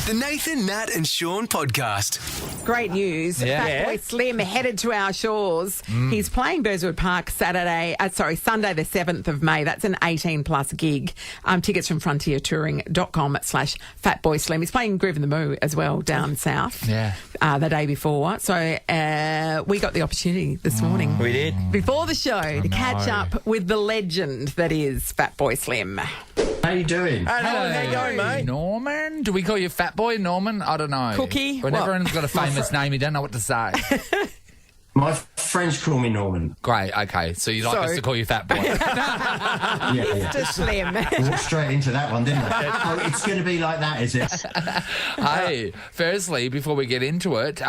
The Nathan, Nat and Sean podcast. Great news. Fatboy Slim headed to our shores. He's playing Burswood Park Sunday the 7th of May. That's an 18-plus gig. Tickets from frontiertouring.com/Fatboy Slim. He's playing Groove in the Moo as well down south the day before. So we got the opportunity this morning. We did. Before the show to catch up with the legend that is Fatboy Slim. How you doing? Hello. How you going, mate? Norman? Do we call you Fat Boy, Norman? I don't know. Cookie? When everyone's got a famous name, you don't know what to say. My friends call me Norman. Great, okay. So you'd like us to call you Fat Boy? Mr. Slim. Walked straight into that one, didn't I? Oh, it's going to be like that, is it? Hey, firstly, before we get into it,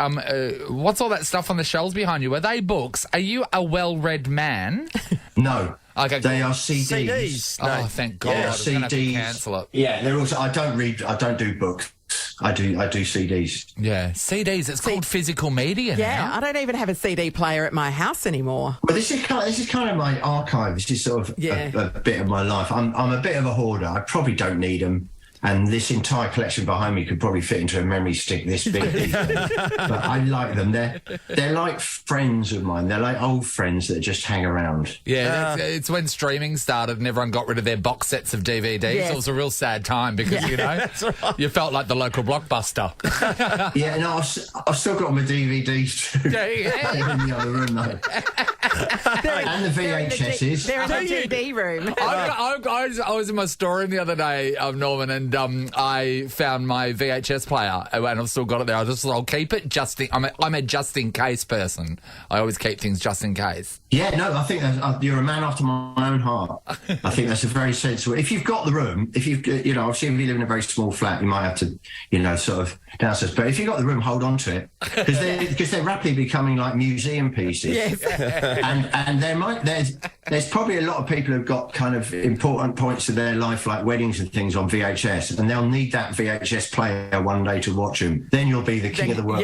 what's all that stuff on the shelves behind you? Are they books? Are you a well-read man? No. Okay, they are CDs. No. Oh, thank God. Yeah, I was going to have to CDs. cancel it. Yeah, they're also. I don't do books. I do CDs. Yeah, CDs. It's called physical media Yeah, now. I don't even have a CD player at my house anymore. Well, this is kind of my archive. This is sort of a bit of my life. I'm a bit of a hoarder. I probably don't need them. And this entire collection behind me could probably fit into a memory stick this big. But I like them. They're like friends of mine. They're like old friends that just hang around. Yeah, it's when streaming started and everyone got rid of their box sets of DVDs. Yes. It was a real sad time because, you felt like the local Blockbuster. Yeah, no, I've still got my DVDs too. Yeah. In the other room, though. And the VHSs. They're in the TV room. I was in my storeroom the other day, Norman, and I found my VHS player, and I've still got it there. I'll keep it I'm a just in case person. I always keep things just in case. Yeah, no, I think you're a man after my own heart. I think that's a very sensible. If you've got the room, obviously if you live in a very small flat, you might have to, sort of downstairs. But if you've got the room, hold on to it because they're rapidly becoming like museum pieces. Yes. And there's probably a lot of people who've got kind of important points of their life, like weddings and things, on VHS, and they'll need that VHS player one day to watch them. Then you'll be the king of the world.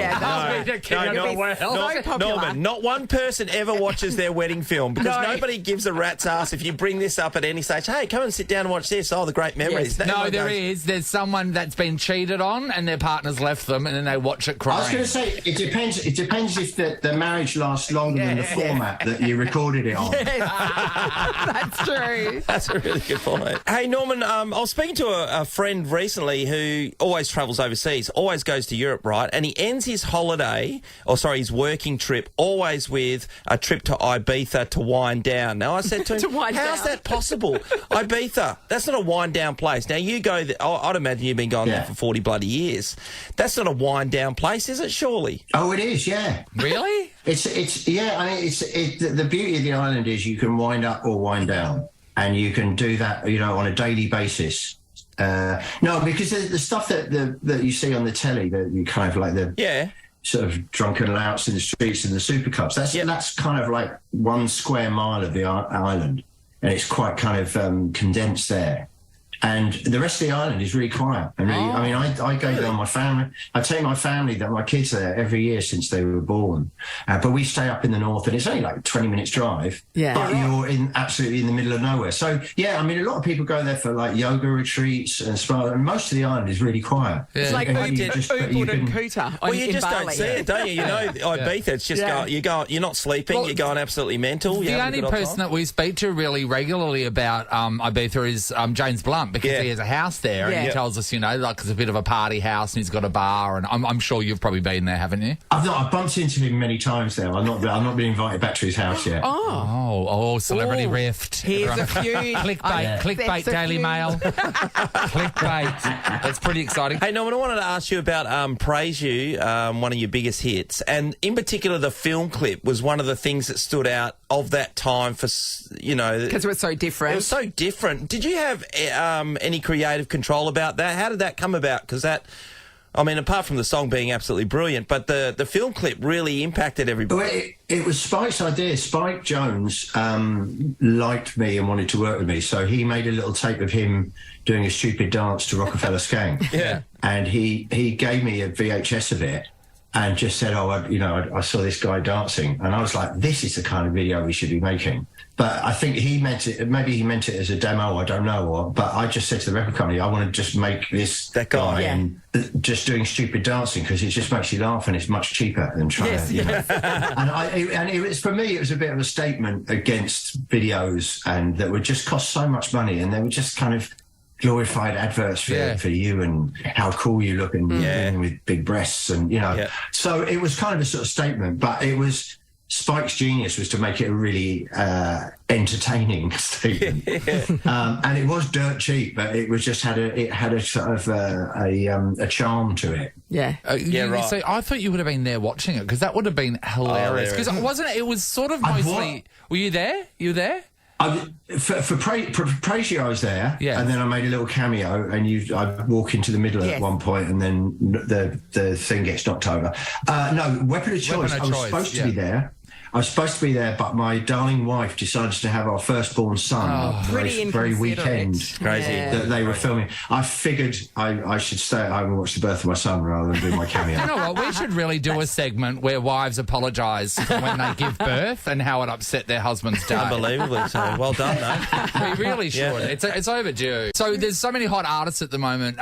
Norman, not one person ever watches their wedding film because nobody gives a rat's ass if you bring this up at any stage. Hey, come and sit down and watch this. Oh, the great memories. Yes. There's someone that's been cheated on and their partner's left them and then they watch it crying. I was going to say, it depends if the marriage lasts longer than the format that you recorded it on. That's true. That's a really good point. Hey, Norman, I was speaking to a friend recently who always travels overseas, always goes to Europe, right? And he ends his his working trip, always with a trip to Ibiza to wind down. Now, I said to him, how's that possible? Ibiza, that's not a wind down place. Now, you go, I'd imagine you've been going there for 40 bloody years. That's not a wind down place, is it, surely? Oh, it is, yeah. Really? The beauty of the island is you can wind up or wind down, and you can do that, on a daily basis. No, because the stuff that you see on the telly, that you kind of like sort of drunken louts in the streets and the super clubs. That's kind of like 1 square mile of the island, and it's quite kind of condensed there. And the rest of the island is really quiet. And really, I go there with my family. I take my family, my kids there every year since they were born. But we stay up in the north, and it's only like a 20 minutes drive. Yeah. But you're absolutely in the middle of nowhere. So, a lot of people go there for like yoga retreats and spa, and most of the island is really quiet. Yeah. It's like Ubud and Kuta. Well, you just don't see it, don't you? Ibiza, it's just you're not sleeping, you're going absolutely mental. The only person that we speak to really regularly about Ibiza is James Blunt. Because he has a house there and he tells us, it's a bit of a party house and he's got a bar, and I'm sure you've probably been there, haven't you? I've bumped into him many times there. I'm not been invited back to his house yet. Oh, celebrity rift. Here's a few. Clickbait, Daily Mail. Clickbait. That's pretty exciting. Hey, Norman, I wanted to ask you about Praise You, one of your biggest hits, and in particular the film clip was one of the things that stood out of that time for, because it was so different. It was so different. Did you have any creative control about that? How did that come about? Because apart from the song being absolutely brilliant, but the film clip really impacted everybody. Well, it was Spike's idea. Spike Jones liked me and wanted to work with me, so he made a little tape of him doing a stupid dance to Rockefeller Skank. Yeah. And he gave me a VHS of it. and just said, I saw this guy dancing. And I was like, this is the kind of video we should be making. But I think he meant it, maybe he meant it as a demo, I don't know. But I just said to the record company, I want to just make that guy and just doing stupid dancing because it just makes you laugh and it's much cheaper than trying to, you know. And it was, for me, it was a bit of a statement against videos and that would just cost so much money and they were just kind of glorified adverts for you and how cool you look and with big breasts and, you know. Yeah. So it was kind of a sort of statement, but it was... Spike's genius was to make it a really entertaining statement, and it was dirt cheap, but it was just had a sort of a charm to it. Yeah, right. So I thought you would have been there watching it because that would have been hilarious. Because wasn't it? It was sort of mostly. Were you there? You were there? For Praise You, I was there, and then I made a little cameo, and I walk into the middle at one point, and then the thing gets knocked over. No, Weapon of Choice. I was supposed to be there. I was supposed to be there, but my darling wife decided to have our firstborn son on the very weekend that they were filming. I figured I should stay at home and watch the birth of my son rather than do my cameo. You know what? We should really do a segment where wives apologise for when they give birth and how it upset their husband's day. Unbelievably so. Well done, though. We really should. It's overdue. So there's so many hot artists at the moment.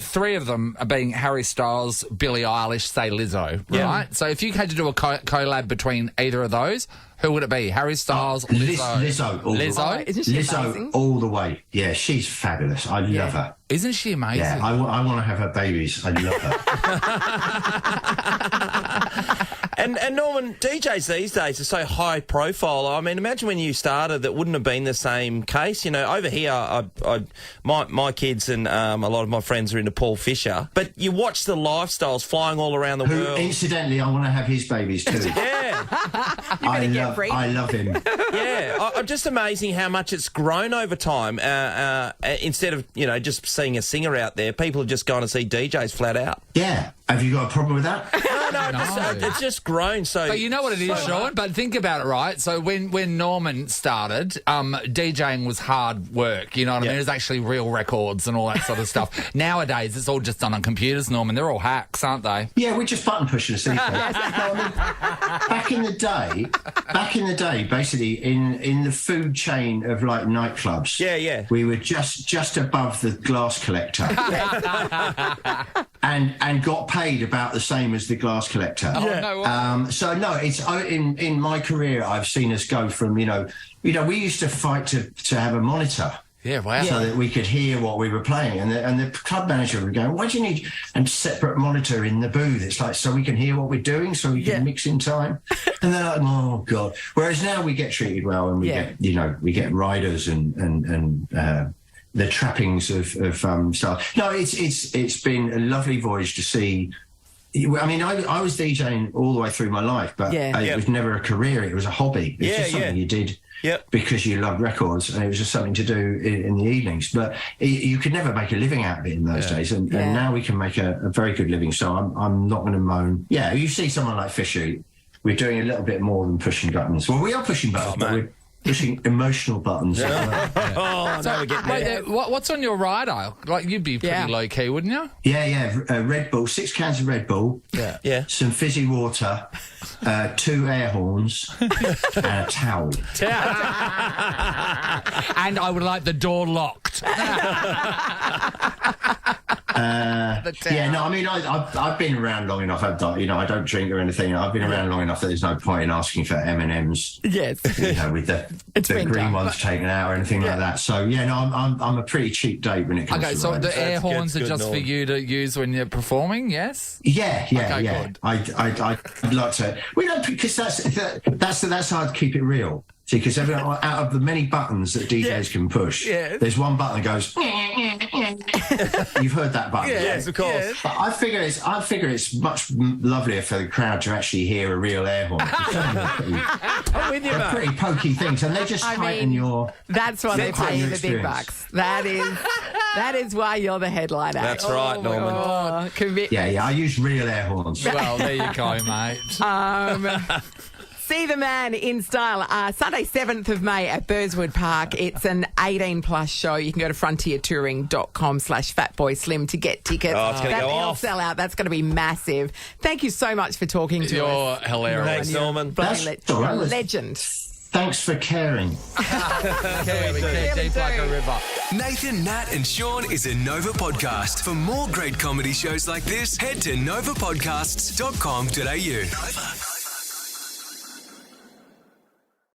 Three of them are being Harry Styles, Billie Eilish, say Lizzo, right? So if you had to do a collab between either of those, who would it be? Harry Styles, Lizzo? Lizzo? Isn't she amazing? All the way. Yeah, she's fabulous. I love her. Isn't she amazing? Yeah, I want to have her babies. I love her. And Norman, DJs these days are so high profile. I mean, imagine when you started, that wouldn't have been the same case. You know, over here, my kids and a lot of my friends are into Paul Fisher. But you watch the lifestyles flying all around the world. Incidentally, I want to have his babies too. I love him. Yeah, I'm just amazing how much it's grown over time. Instead of, just seeing a singer out there, people have just gone to see DJs flat out. Yeah. Have you got a problem with that? No. It's just grown. But you know what it is, Sean? But think about it, right? So when Norman started, DJing was hard work, you know what I mean? It was actually real records and all that sort of stuff. Nowadays, it's all just done on computers, Norman. They're all hacks, aren't they? Yeah, we're just button pushers. Back in the day, basically in the food chain of like nightclubs, we were just above the glass collector. And got paid about the same as the glass collector. So it's in my career, I've seen us go from we used to fight to have a monitor. Yeah, wow. So that we could hear what we were playing, and the club manager would go, "Why do you need a separate monitor in the booth?" It's like so we can hear what we're doing, so we can mix in time. And they're like, "Oh God!" Whereas now we get treated well, and we get riders and the trappings of style. No, it's been a lovely voyage to see. I mean, I was DJing all the way through my life, but it was never a career. It was a hobby. It's just something you did because you loved records, and it was just something to do in the evenings. But you could never make a living out of it in those days, and now we can make a very good living. So I'm not going to moan. Yeah, you see someone like Fisher, we're doing a little bit more than pushing buttons. Well, we are pushing buttons, but we're pushing emotional buttons. Now we're getting there. What's on your rider? Like, you'd be pretty low key, wouldn't you? Yeah. Red Bull, 6 cans of Red Bull. Yeah. Some fizzy water, 2 air horns, and a towel. And I would like the door locked. I mean, I've been around long enough. I don't drink or anything. I've been around long enough that there's no point in asking for M&Ms. Yes. With the green ones taken out or anything like that. So I'm a pretty cheap date when it comes to so rain. the air horns are just for you to use when you're performing. Yes. Yeah. Good. I'd like to. We don't, because that's how I'd keep it real. See, because out of the many buttons that DJs can push, there's one button that goes. You've heard that button, yes, of course. Yes. But I figure it's much lovelier for the crowd to actually hear a real air horn. I'm with you, They're pretty pokey things, and they just heighten your. That's why they pay you the big bucks. That is why you're the headline act. That's right, Norman. I use real air horns. Well, there you go, mate. See the man in style. Sunday, 7th of May at Burswood Park. It's an 18-plus show. You can go to frontiertouring.com/Fatboy Slim to get tickets. Oh, it's going to go That'll off. sell out. That's going to be massive. Thank you so much for talking to us. You're hilarious. Thanks, Norman. That's You're all right. a legend. Thanks for caring. We care deep like a river. Nathan, Nat and Sean is a Nova podcast. For more great comedy shows like this, head to novapodcasts.com.au. Nova.